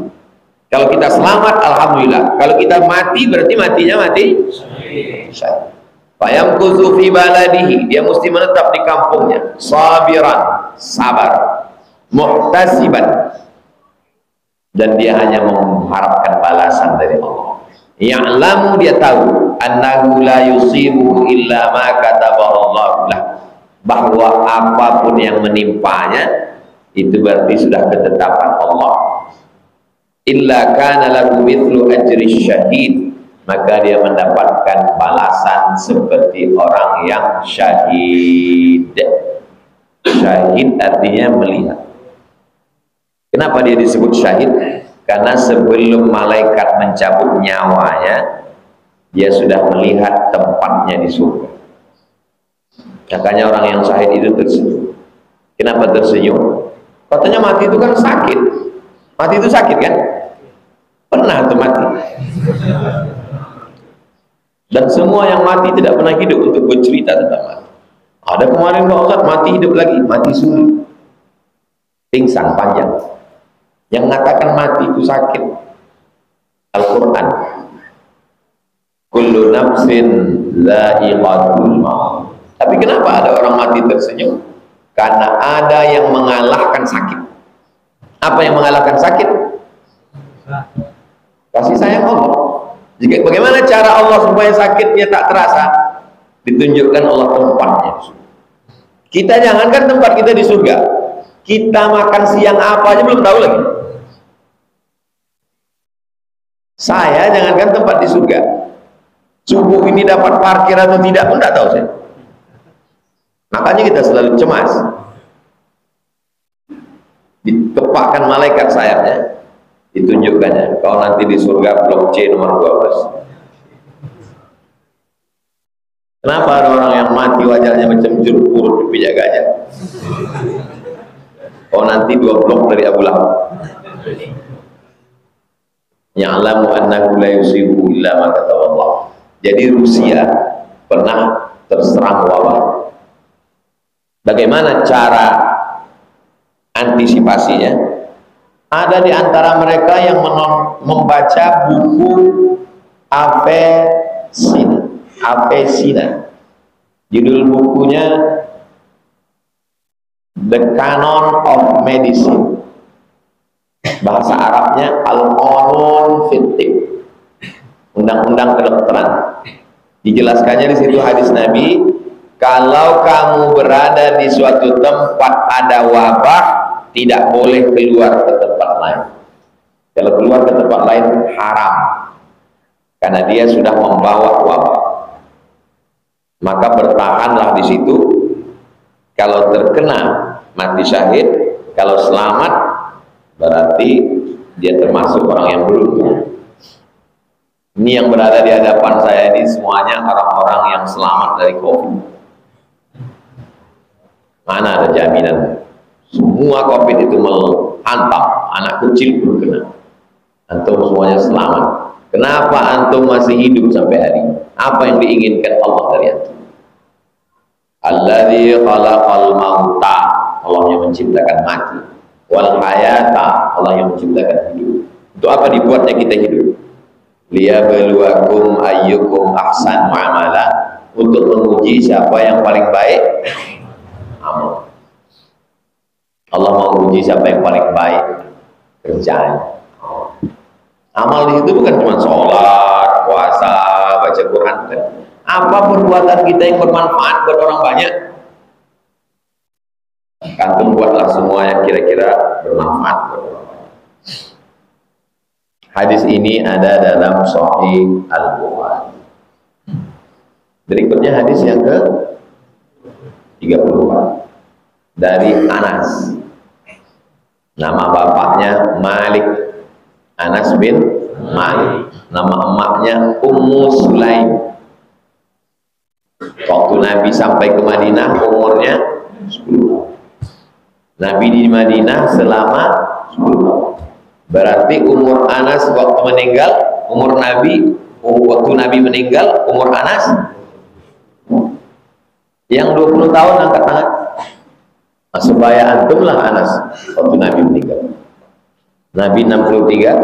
Kalau kita selamat, alhamdulillah. Kalau kita mati, berarti matinya mati syahid. Fayamkuthu fi baladihi, dia mesti menetap di kampungnya. Sabiran, sabar. Muhtasiban, dan dia hanya mengharapkan balasan dari Allah. Ya'lamu, dia tahu, annahu la yusibuhu illa ma kataballahu lah, bahwa apapun yang menimpanya itu berarti sudah ketetapan Allah. Illa kana lahu mithlu ajri syahid, maka dia mendapatkan balasan seperti orang yang syahid. Syahid artinya melihat. Kenapa dia disebut syahid? Karena sebelum malaikat mencabut nyawanya, dia sudah melihat tempatnya di surga. Makanya orang yang syahid itu tersenyum. Kenapa tersenyum? Katanya mati itu kan sakit. Mati itu sakit kan? Pernah tuh mati. Dan semua yang mati tidak pernah hidup untuk bercerita tentang mati. Ada kemarin Pak Ustaz mati hidup lagi, mati sulit, pingsan panjang. Yang mengatakan mati itu sakit Al-Quran. Kullu nafsin dha'iqatul maut. Tapi kenapa ada orang mati tersenyum? Karena ada yang mengalahkan sakit. Apa yang mengalahkan sakit? Kasih sayang Allah. Jika bagaimana cara Allah supaya sakitnya tak terasa? Ditunjukkan Allah tempatnya. Kita jangankan tempat kita di surga, kita makan siang apa aja belum tahu lagi. Saya jangankan tempat di surga, subuh ini dapat parkir atau tidak pun tidak tahu saya. Makanya kita selalu cemas. Dikepakkan malaikat sayapnya, ditunjukkannya, kau nanti di surga blok C nomor 12. Kenapa ada orang yang mati wajahnya macam jeruk purut di pijak gajah? Kau nanti 2 blok dari Abu Lahab. Ya'lamu annahu la yusibu illa ma kataballah. Jadi Rusia pernah terserang wabah. Bagaimana cara antisipasinya? Ada di antara mereka yang membaca buku Avicenna. Judul bukunya The Canon of Medicine. Bahasa Arabnya Al-Qanun Fit-Tib, undang-undang kedokteran. Dijelaskannya di situ hadis Nabi, kalau kamu berada di suatu tempat ada wabah, tidak boleh keluar ke tempat lain. Kalau keluar ke tempat lain haram, karena dia sudah membawa wabah. Maka bertahanlah di situ. Kalau terkena mati syahid, kalau selamat berarti dia termasuk orang yang beruntung. Ini yang berada di hadapan saya ini semuanya orang-orang yang selamat dari COVID. Mana ada jaminan? Semua COVID itu menghantam, anak kecil pun kena. Antum semuanya selamat. Kenapa antum masih hidup sampai hari ini? Apa yang diinginkan Allah dari antum? Alladzi khalaqal mauta, Allah yang menciptakan mati. Wal hayata, Allah yang menciptakan hidup. Untuk apa dibuatnya kita hidup? Liyabluwakum ayyukum ahsanu amala, untuk menguji siapa yang paling baik amal. Allah mau uji siapa yang paling baik kerjaan. Amal di situ bukan cuma sholat, puasa, baca Quran. Apa perbuatan kita yang bermanfaat buat orang banyak? Kantum buatlah semua yang kira-kira bermanfaat buat orang banyak. Hadis ini ada dalam Sahih Al-Bukhari. Berikutnya hadis yang ke 34 dari Anas. Nama bapaknya Malik, Anas bin Malik. Nama emaknya Ummu Sulaim. Waktu Nabi sampai ke Madinah umurnya 10. Nabi di Madinah selama 10. Berarti umur Anas waktu meninggal, umur Nabi waktu Nabi meninggal, umur Anas yang 20 tahun angkat tangan. Nah, supaya antum lah Anas waktu Nabi meninggal. Nabi 63,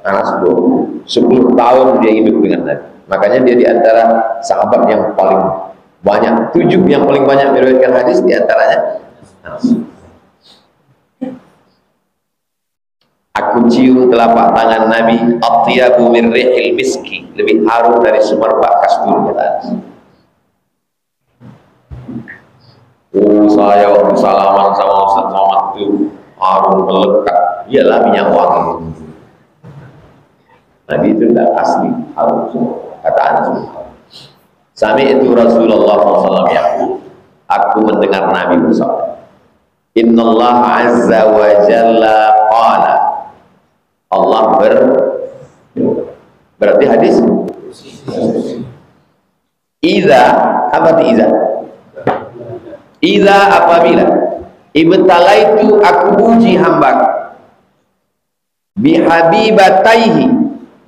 Anas 20. 10 tahun dia hidup dengan Nabi. Makanya dia di antara sahabat yang paling banyak, 7 yang paling banyak meriwayatkan hadis, di antaranya Anas. Aku cium telapak tangan Nabi, atyabu min rihil miski, lebih harum dari semerbak kasturi, kata Anas. Saya waktu salaman sama Ustaz Somad itu harum melekat, ialah minyak wangi. Nabi itu tidak asli harum semua, kata Anas. Sami itu Rasulullah SAW yaqul, aku mendengar Nabi bersabda, Innallaha azza wa jalla qala, Allah berarti hadis Iza, apa arti Iza? Iza apabila ibtalaitu, aku uji hambaku, bihabibataihi,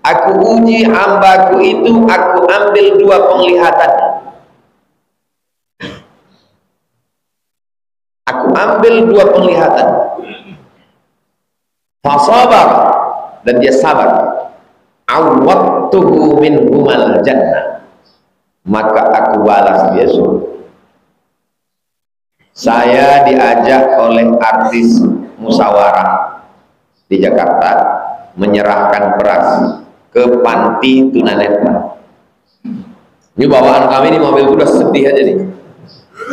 aku uji hambaku itu, aku ambil 2 penglihatan, aku ambil 2 penglihatan, fasabar, dan dia sabar, awwattuhu minhumal jannah, maka aku balas dia surga. Saya diajak oleh artis musyawarah di Jakarta menyerahkan beras ke panti tunanetra. Ini bawaan kami di mobil udah sedih aja nih,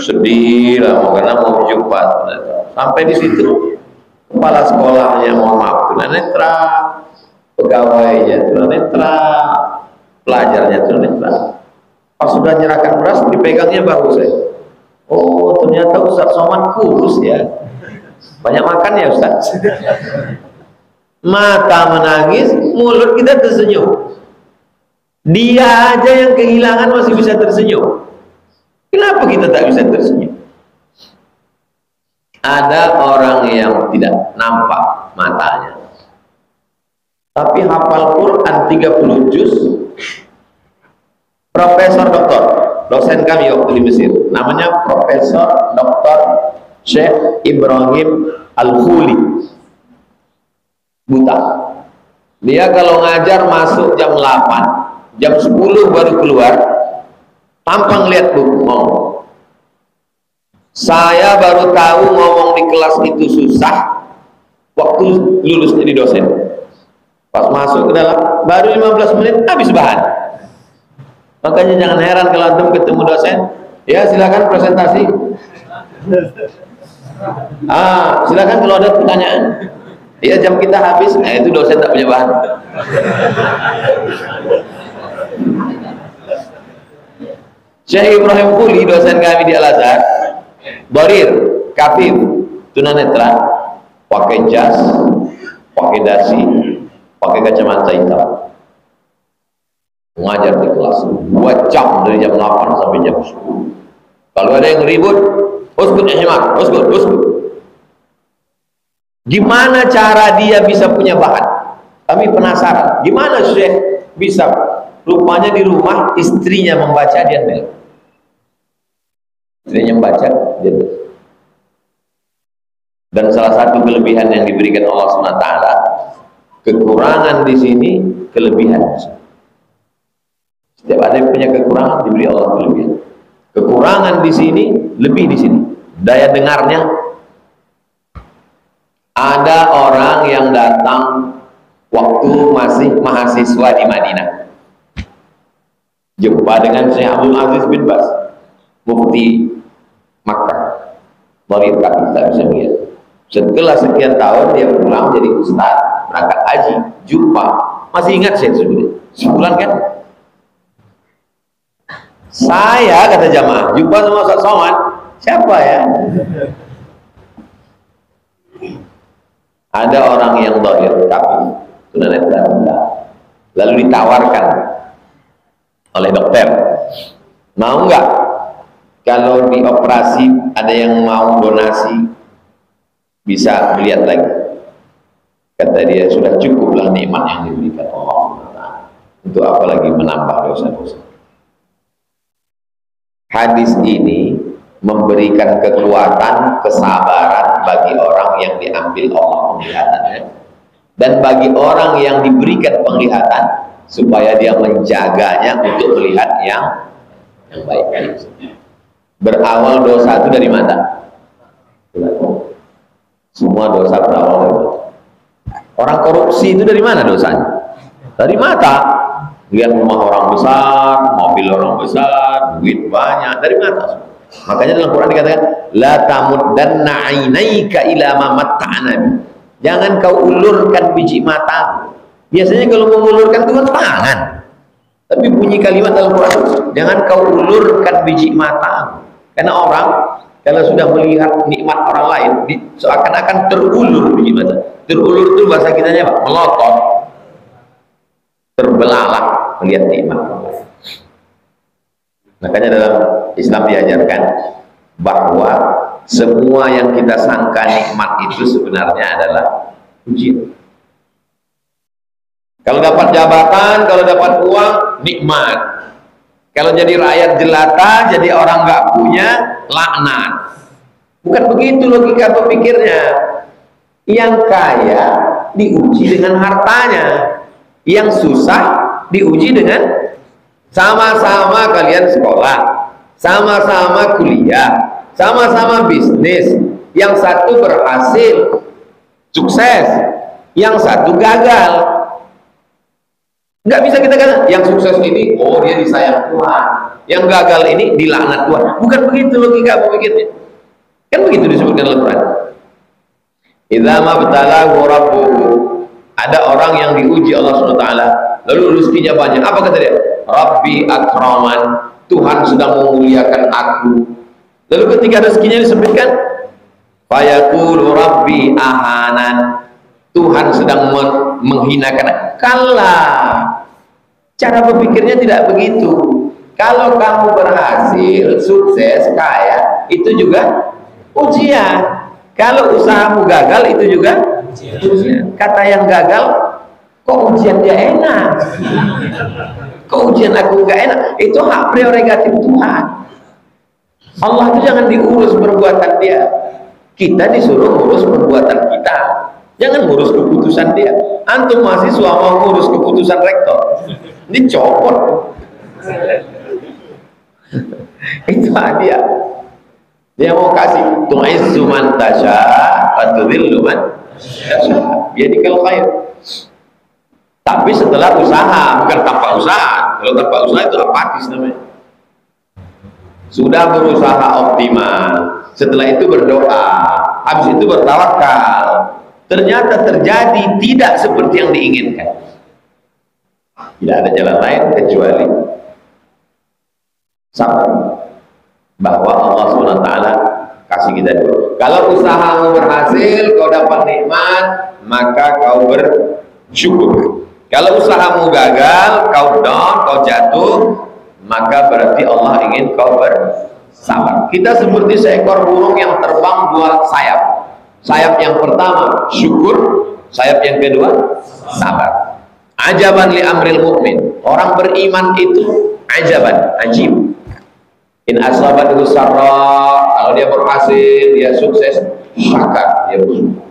sedih lah karena mau jumpa tunanetra. Sampai di situ kepala sekolahnya mohon maaf tunanetra, pegawainya tunanetra, pelajarnya tunanetra. Pas sudah menyerahkan beras, dipegangnya bahu saya. Oh, ternyata Ustaz Somad kurus ya. Banyak makan ya Ustaz. Mata menangis, mulut kita tersenyum. Dia aja yang kehilangan masih bisa tersenyum. Kenapa kita tak bisa tersenyum? Ada orang yang tidak nampak matanya, tapi hafal Quran 30 juz. Profesor doktor, dosen kami waktu di Mesir, namanya Profesor Dr. Syekh Ibrahim Al-Khuli, buta. Dia kalau ngajar masuk jam 8, jam 10 baru keluar, tampang lihat buku ngomong. Saya baru tahu ngomong di kelas itu susah waktu lulus jadi dosen. Pas masuk ke dalam, baru 15 menit habis bahan. Makanya jangan heran kalau antum ketemu dosen, ya silakan presentasi. Silakan kalau ada pertanyaan. Ya jam kita habis, itu dosen tak punya bahan. Syekh Ibrahim Khuli, dosen kami di Al-Azhar, Barir, kafir, tunanetra, pakai jas, pakai dasi, pakai kacamata hitam. Mengajar di kelas 2 jam dari jam 8 sampai jam 10. Kalau ada yang ribut, uskut ya himak, uskut. Gimana cara dia bisa punya bahan? Kami penasaran, gimana Syekh bisa? Rupanya di rumah istrinya membaca, dia dengar. Istrinya membaca, dia dengar. Dan salah satu kelebihan yang diberikan Allah SWT, kekurangan di sini, kelebihan. Setiap ada yang punya kekurangan, diberi Allah kelebihan. Kekurangan di sini, lebih di sini. Daya dengarnya. Ada orang yang datang waktu masih mahasiswa di Madinah, jumpa dengan Syekh Abdul Aziz bin Baz, mufti Makkah. Dari kaki tak bisa melihat. Setelah sekian tahun dia pulang jadi ustaz, berangkat haji, jumpa. Masih ingat saya sebenarnya? Sebulan kan? Saya, kata jamaah, jumpa sama Ustaz Somad. Siapa ya? Ada orang yang dohir kaki, tunanetra, lalu ditawarkan oleh dokter, mau nggak kalau dioperasi ada yang mau donasi bisa melihat lagi? Kata dia, sudah cukuplah nikmat yang diberikan Allah. Untuk apa lagi menambah dosa-dosa? Hadis ini memberikan kekuatan, kesabaran bagi orang yang diambil Allah penglihatannya, dan bagi orang yang diberikan penglihatan supaya dia menjaganya untuk melihat yang baik. Berawal dosa itu dari mata. Semua dosa berawal dari mata. Orang korupsi itu dari mana dosanya? Dari mata. Lihat rumah orang besar, mobil orang besar, duit banyak, dari mata. Makanya dalam Quran dikatakan, la tamuddanna 'ainaika ila ma matta'na. Jangan kau ulurkan biji mata. Biasanya kalau mengulurkan itu kan tangan. Tapi bunyi kalimat dalam Quran, jangan kau ulurkan biji mata. Karena orang kalau sudah melihat nikmat orang lain, seakan-akan terulur biji mata. Terulur itu bahasa kitanya apa? Melotot. Terbelalak melihat nikmat orang lain. Makanya dalam Islam diajarkan bahwa semua yang kita sangka nikmat itu sebenarnya adalah ujian. Kalau dapat jabatan, kalau dapat uang, nikmat. Kalau jadi rakyat jelata, jadi orang nggak punya, laknat. Bukan begitu logika berpikirnya. Yang kaya diuji dengan hartanya, yang susah diuji dengan sama-sama kalian sekolah, sama-sama kuliah, sama-sama bisnis. Yang satu berhasil, sukses, yang satu gagal. Nggak bisa kita katakan yang sukses ini, oh dia disayang Tuhan, yang gagal ini dilaknat Tuhan. Bukan begitu logika berpikirnya. Kan begitu disebutkan dalam Quran. Idza mabtalahu rabbuhu, ada orang yang diuji Allah SWT, lalu rezekinya banyak. Apa kata dia? Rabbi akraman, Tuhan sedang memuliakan aku. Lalu ketika rezekinya disebutkan, fayaqulu rabbi ahanan, Tuhan sedang menghinakan. Kalah, cara berpikirnya tidak begitu. Kalau kamu berhasil, sukses, kaya, itu juga ujian. Kalau usahamu gagal, itu juga ujian. Kata yang gagal, kok ujian dia enak, kok ujian aku gak enak, itu hak prerogatif Tuhan. Allah itu jangan diurus perbuatan dia, kita disuruh ngurus perbuatan kita. Jangan ngurus keputusan dia. Antum mahasiswa mau ngurus keputusan rektor, ini copot. Itu hadiah. Dia mau kasih tu'izzu man tasha wa tudhillu man tasha biyadikal khair. Tapi setelah usaha, bukan tanpa usaha. Kalau tanpa usaha itu apatis namanya. Sudah berusaha optimal, setelah itu berdoa, habis itu bertawakal. Ternyata terjadi tidak seperti yang diinginkan. Tidak ada jalan lain kecuali sabar, bahwa Allah SWT kasih kita dulu. Kalau usahamu berhasil, kau dapat nikmat, maka kau bersyukur. Kalau usahamu gagal, kau down, kau jatuh, maka berarti Allah ingin kau bersabar. Kita seperti seekor burung yang terbang dua sayap. Sayap yang pertama syukur, sayap yang kedua sabar. Ajaban li amril mu'min. Orang beriman itu ajaban, ajib. In asabathu sarra, kalau dia berhasil, dia sukses, syakar, dia bersyukur.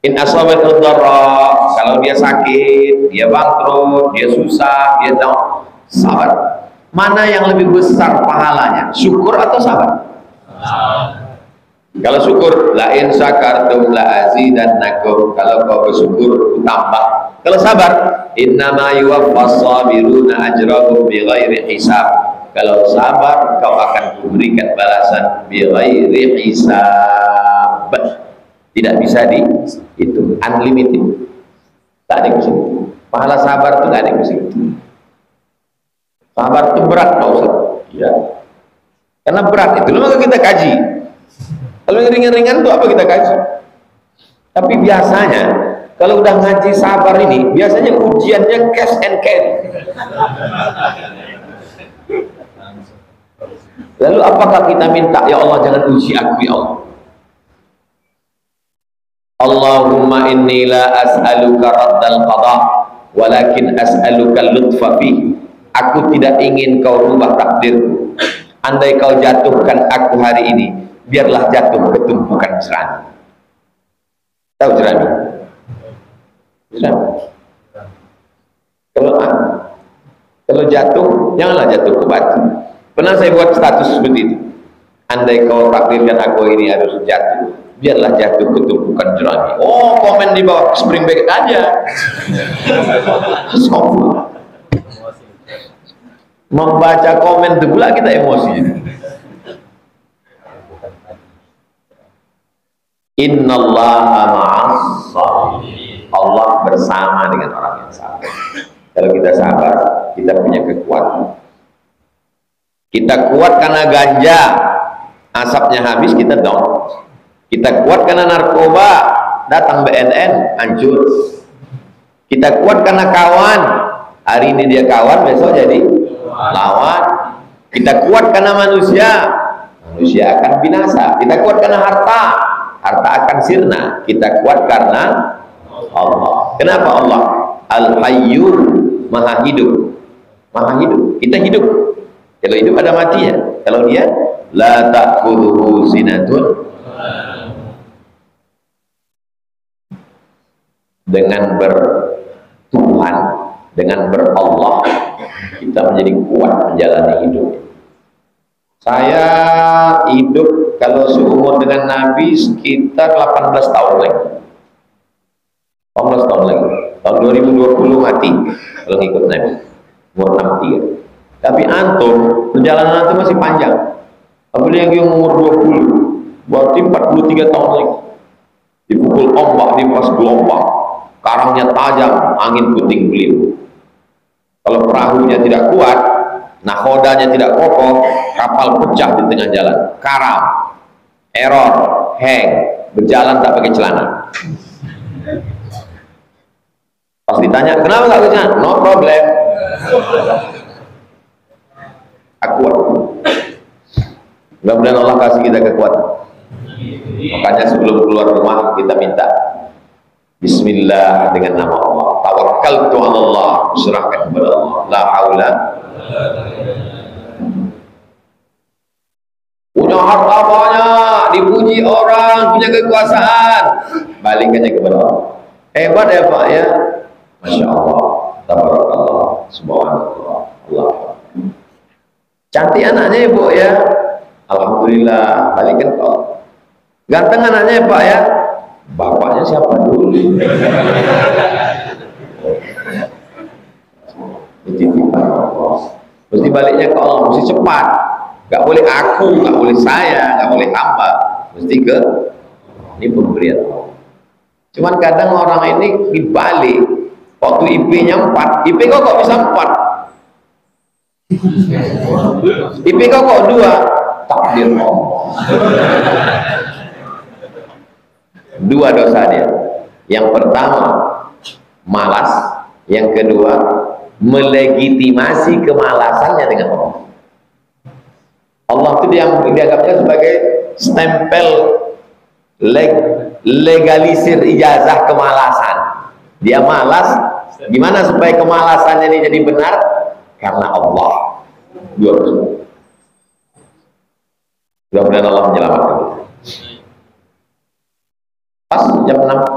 In asabathu dharra, kalau dia sakit, dia bangkrut, dia susah, dia down, sabar. Mana yang lebih besar pahalanya, syukur atau sabar? Kalau syukur, la in syakartum la azidannakum, kalau kau bersyukur tambah. Kalau sabar, innama yuwaffas sabiruna ajrahum bighairi hisab. Kalau sabar, kau akan kuberikan balasan bighairi hisab. Tidak bisa itu unlimited. Tak ada kesulitan. Pahala sabar itu tidak ada kesulitan. Sabar itu berat, Pak Ustaz. Ya. Karena berat itu, maka kita kaji. Kalau ringan-ringan itu apa kita kaji? Tapi biasanya kalau udah ngaji sabar ini, biasanya ujiannya cash and carry. Lalu apakah kita minta, ya Allah jangan uji aku ya Allah. Allahumma inni la as'aluka raddal qada walakin as'aluka lutfa fi. Aku tidak ingin kau rubah takdirku. Andai kau jatuhkan aku hari ini, biarlah jatuh ke tumpukan jerami. Tahu jerami? Jerami. Kalau jatuh, janganlah jatuh ke batu. Pernah saya buat status seperti itu. Andai kau takdirkan aku ini harus jatuh, biarlah jatuh ke tumpukan jerami. Oh, komen di bawah spring back aja. Membaca komen itu pula kita emosi. Innallaha ma'as sabirin. Allah bersama dengan orang yang sabar. Kalau kita sabar, kita punya kekuatan. Kita kuat karena ganja, asapnya habis, kita down. Kita kuat karena narkoba, datang BNN, hancur. Kita kuat karena kawan, hari ini dia kawan, besok jadi lawan. Kita kuat karena manusia, manusia akan binasa. Kita kuat karena harta, harta akan sirna. Kita kuat karena Allah. Kenapa Allah? Al-Hayyun, maha hidup. Maha hidup, kita hidup. Kalau hidup ada matinya. Kalau dia la ta'khudhuhu sinatun. Dengan bertuhan, dengan berallah, kita menjadi kuat menjalani hidup. Saya hidup kalau seumur dengan Nabi sekitar 18 tahun lagi. 18 tahun lagi. Tahun 2020 mati kalau ngikut Nabi. Umur 63. Tapi antum, perjalanan antum masih panjang. Apalagi yang umur 20, berarti 43 tahun lagi. Dipukul ombak, dipas gelombang, karangnya tajam, angin puting beliung. Kalau perahunya tidak kuat, nahodanya tidak kokoh, kapal pecah di tengah jalan, karam, error, hang, berjalan tak pakai celana. Pas ditanya, kenapa nggak pakai celana? No problem. Aku mudah-mudahan Allah kasih kita kekuatan. Makanya sebelum keluar rumah kita minta Bismillah dengan nama Allah. Tawakkaltu 'ala Allah, serahkan kepada Allah. La haula. Punya harta banyak, dipuji orang, punya kekuasaan, balikannya kepada Allah. Hebat ya Pak ya. Masya Allah, tabarakallah, subhanallah, Allah. Cantik anaknya Ibu ya, alhamdulillah, balikan ke Allah. Ganteng anaknya ya Pak ya, bapaknya siapa dulu? Itu titipan Allah. Mesti baliknya ke Allah, mesti cepat. Gak boleh aku, gak boleh saya, gak boleh hamba, mesti ke ini pemberian Allah. Cuman kadang orang ini dibalik, waktu IP-nya 4, IP kok bisa 4? IP kok 2? Takdir Allah. 2 dosa dia. Yang pertama malas, Yang kedua, melegitimasi kemalasannya dengan Allah. Allah itu dianggapnya sebagai stempel legalisir ijazah kemalasan. Dia malas, gimana supaya kemalasannya ini jadi benar? Karena Allah. Mudah-mudahan Allah menyelamatkan kita. Pas jam 6.